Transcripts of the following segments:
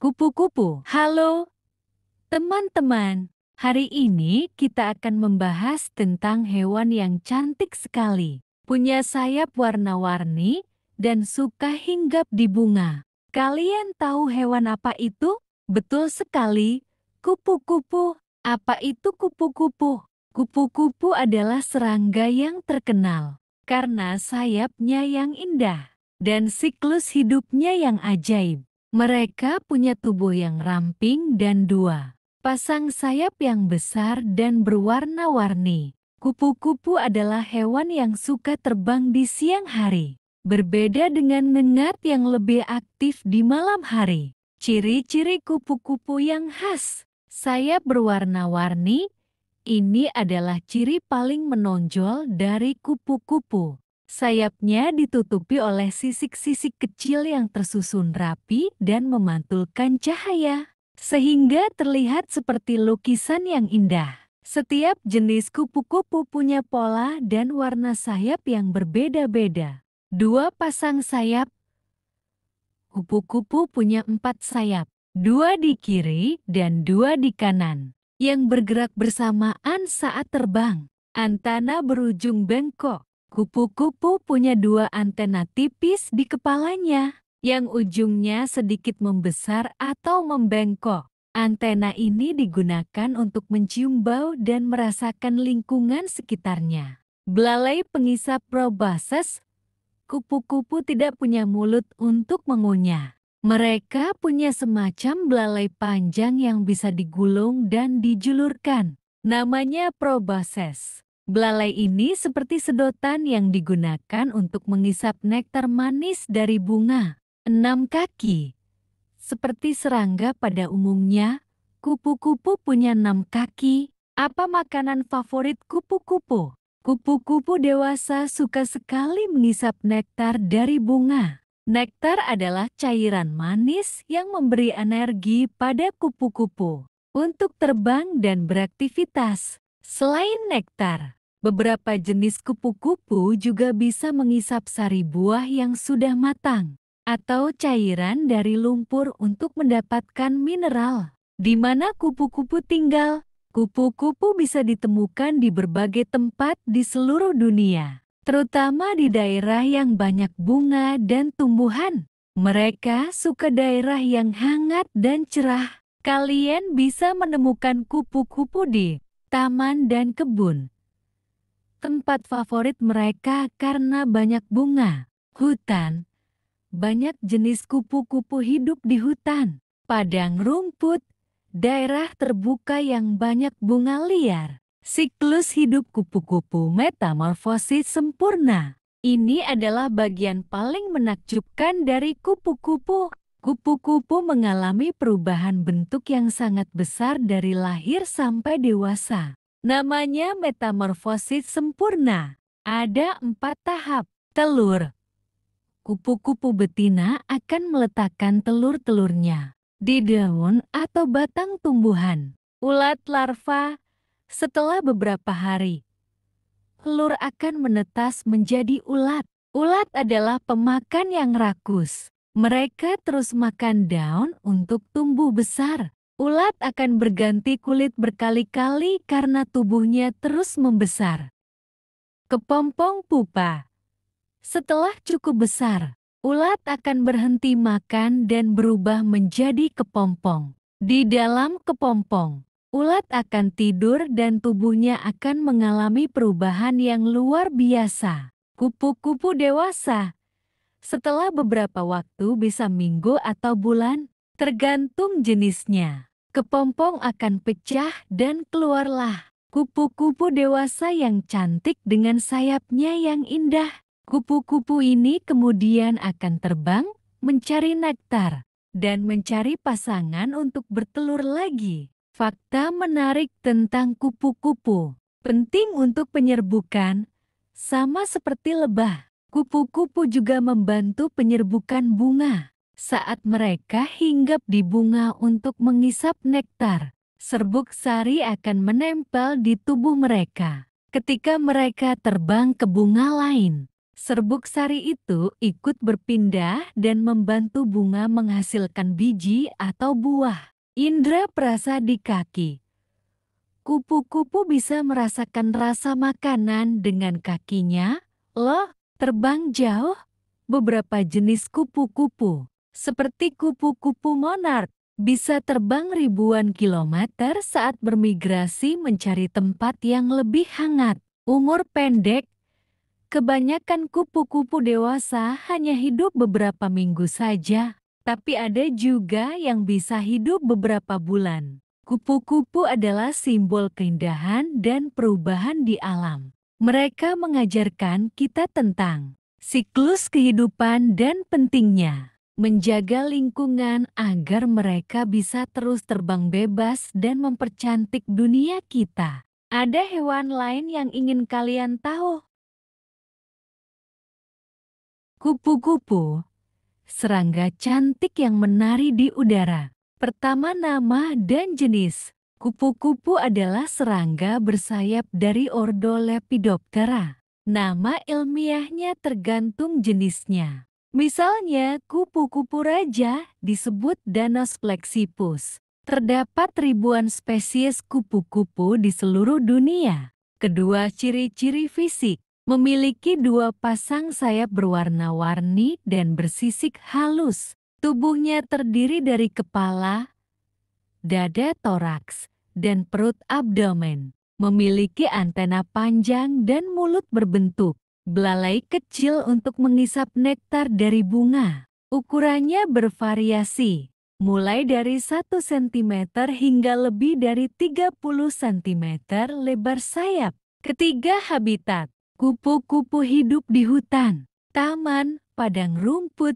Kupu-kupu. Halo, teman-teman. Hari ini kita akan membahas tentang hewan yang cantik sekali. Punya sayap warna-warni dan suka hinggap di bunga. Kalian tahu hewan apa itu? Betul sekali, kupu-kupu. Apa itu kupu-kupu? Kupu-kupu adalah serangga yang terkenal karena sayapnya yang indah dan siklus hidupnya yang ajaib. Mereka punya tubuh yang ramping dan dua pasang sayap yang besar dan berwarna-warni. Kupu-kupu adalah hewan yang suka terbang di siang hari. Berbeda dengan ngengat yang lebih aktif di malam hari. Ciri-ciri kupu-kupu yang khas. Sayap berwarna-warni. Ini adalah ciri paling menonjol dari kupu-kupu. Sayapnya ditutupi oleh sisik-sisik kecil yang tersusun rapi dan memantulkan cahaya, sehingga terlihat seperti lukisan yang indah. Setiap jenis kupu-kupu punya pola dan warna sayap yang berbeda-beda. Dua pasang sayap. Kupu-kupu punya 4 sayap, 2 di kiri dan 2 di kanan, yang bergerak bersamaan saat terbang. Antena berujung bengkok. Kupu-kupu punya 2 antena tipis di kepalanya, yang ujungnya sedikit membesar atau membengkok. Antena ini digunakan untuk mencium bau dan merasakan lingkungan sekitarnya. Belalai pengisap proboscis. Kupu-kupu tidak punya mulut untuk mengunyah. Mereka punya semacam belalai panjang yang bisa digulung dan dijulurkan. Namanya proboscis. Belalai ini seperti sedotan yang digunakan untuk mengisap nektar manis dari bunga. 6 kaki. Seperti serangga pada umumnya, kupu-kupu punya 6 kaki. Apa makanan favorit kupu-kupu? Kupu-kupu dewasa suka sekali mengisap nektar dari bunga. Nektar adalah cairan manis yang memberi energi pada kupu-kupu untuk terbang dan beraktivitas. Selain nektar, beberapa jenis kupu-kupu juga bisa mengisap sari buah yang sudah matang atau cairan dari lumpur untuk mendapatkan mineral. Di mana kupu-kupu tinggal? Kupu-kupu bisa ditemukan di berbagai tempat di seluruh dunia, terutama di daerah yang banyak bunga dan tumbuhan. Mereka suka daerah yang hangat dan cerah. Kalian bisa menemukan kupu-kupu di taman dan kebun. Tempat favorit mereka karena banyak bunga. Hutan. Banyak jenis kupu-kupu hidup di hutan. Padang rumput. Daerah terbuka yang banyak bunga liar. Siklus hidup kupu-kupu metamorfosis sempurna. Ini adalah bagian paling menakjubkan dari kupu-kupu. Kupu-kupu mengalami perubahan bentuk yang sangat besar dari lahir sampai dewasa. Namanya metamorfosis sempurna. Ada 4 tahap. Telur. Kupu-kupu betina akan meletakkan telur-telurnya di daun atau batang tumbuhan. Ulat larva. Setelah beberapa hari, telur akan menetas menjadi ulat. Ulat adalah pemakan yang rakus. Mereka terus makan daun untuk tumbuh besar. Ulat akan berganti kulit berkali-kali karena tubuhnya terus membesar. Kepompong pupa. Setelah cukup besar, ulat akan berhenti makan dan berubah menjadi kepompong. Di dalam kepompong, ulat akan tidur dan tubuhnya akan mengalami perubahan yang luar biasa. Kupu-kupu dewasa. Setelah beberapa waktu bisa minggu atau bulan, tergantung jenisnya. Kepompong akan pecah dan keluarlah kupu-kupu dewasa yang cantik dengan sayapnya yang indah. Kupu-kupu ini kemudian akan terbang, mencari nektar, dan mencari pasangan untuk bertelur lagi. Fakta menarik tentang kupu-kupu. Penting untuk penyerbukan, sama seperti lebah. Kupu-kupu juga membantu penyerbukan bunga. Saat mereka hinggap di bunga untuk mengisap nektar, serbuk sari akan menempel di tubuh mereka. Ketika mereka terbang ke bunga lain, Serbuk sari itu ikut berpindah dan membantu bunga menghasilkan biji atau buah. Indra perasa di kaki. Kupu-kupu bisa merasakan rasa makanan dengan kakinya. Loh, terbang jauh. Beberapa jenis kupu-kupu, seperti kupu-kupu monark, bisa terbang ribuan kilometer saat bermigrasi mencari tempat yang lebih hangat. Umur pendek. Kebanyakan kupu-kupu dewasa hanya hidup beberapa minggu saja, tapi ada juga yang bisa hidup beberapa bulan. Kupu-kupu adalah simbol keindahan dan perubahan di alam. Mereka mengajarkan kita tentang siklus kehidupan dan pentingnya menjaga lingkungan agar mereka bisa terus terbang bebas dan mempercantik dunia kita. Ada hewan lain yang ingin kalian tahu? Kupu-kupu, serangga cantik yang menari di udara. Pertama, nama dan jenis. Kupu-kupu adalah serangga bersayap dari ordo Lepidoptera. Nama ilmiahnya tergantung jenisnya. Misalnya, kupu-kupu raja disebut Danos flexipus. Terdapat ribuan spesies kupu-kupu di seluruh dunia. Kedua, ciri-ciri fisik. Memiliki dua pasang sayap berwarna-warni dan bersisik halus. Tubuhnya terdiri dari kepala, dada toraks, dan perut abdomen. Memiliki antena panjang dan mulut berbentuk belalai kecil untuk mengisap nektar dari bunga. Ukurannya bervariasi, mulai dari 1 cm hingga lebih dari 30 cm lebar sayap. Ketiga, habitat. Kupu-kupu hidup di hutan, taman, padang rumput,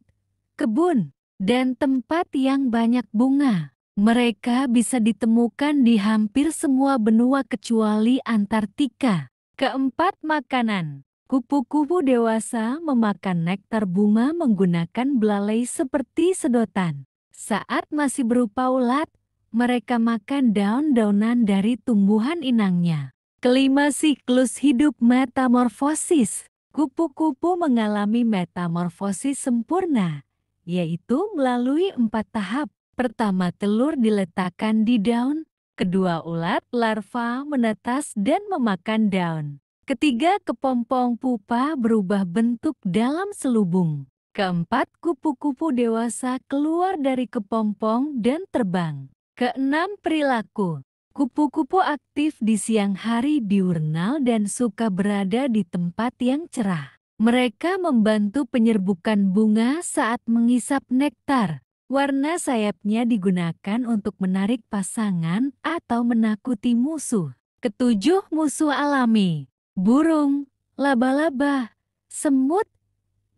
kebun, dan tempat yang banyak bunga. Mereka bisa ditemukan di hampir semua benua kecuali Antartika. Keempat, makanan. Kupu-kupu dewasa memakan nektar bunga menggunakan belalai seperti sedotan. Saat masih berupa ulat, mereka makan daun-daunan dari tumbuhan inangnya. Kelima, siklus hidup metamorfosis. Kupu-kupu mengalami metamorfosis sempurna, yaitu melalui 4 tahap. Pertama, telur diletakkan di daun. Kedua, ulat larva menetas dan memakan daun. Ketiga, kepompong pupa berubah bentuk dalam selubung. Keempat, kupu-kupu dewasa keluar dari kepompong dan terbang. Keenam, perilaku. Kupu-kupu aktif di siang hari diurnal dan suka berada di tempat yang cerah. Mereka membantu penyerbukan bunga saat mengisap nektar. Warna sayapnya digunakan untuk menarik pasangan atau menakuti musuh. Ketujuh, musuh alami. Burung, laba-laba, semut,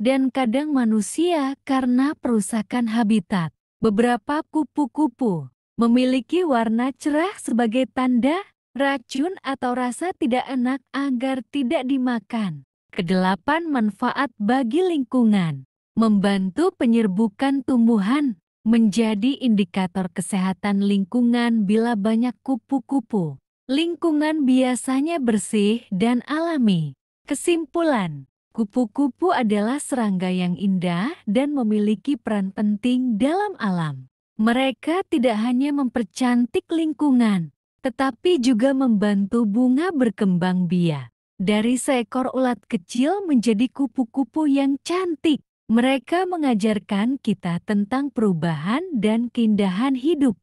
dan kadang manusia karena perusakan habitat. Beberapa kupu-kupu memiliki warna cerah sebagai tanda racun atau rasa tidak enak agar tidak dimakan. Kedelapan, manfaat bagi lingkungan. Membantu penyerbukan tumbuhan, menjadi indikator kesehatan lingkungan bila banyak kupu-kupu. Lingkungan biasanya bersih dan alami. Kesimpulan, kupu-kupu adalah serangga yang indah dan memiliki peran penting dalam alam. Mereka tidak hanya mempercantik lingkungan, tetapi juga membantu bunga berkembang biak. Dari seekor ulat kecil menjadi kupu-kupu yang cantik, mereka mengajarkan kita tentang perubahan dan keindahan hidup.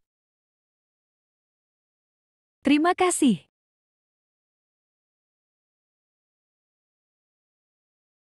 Terima kasih.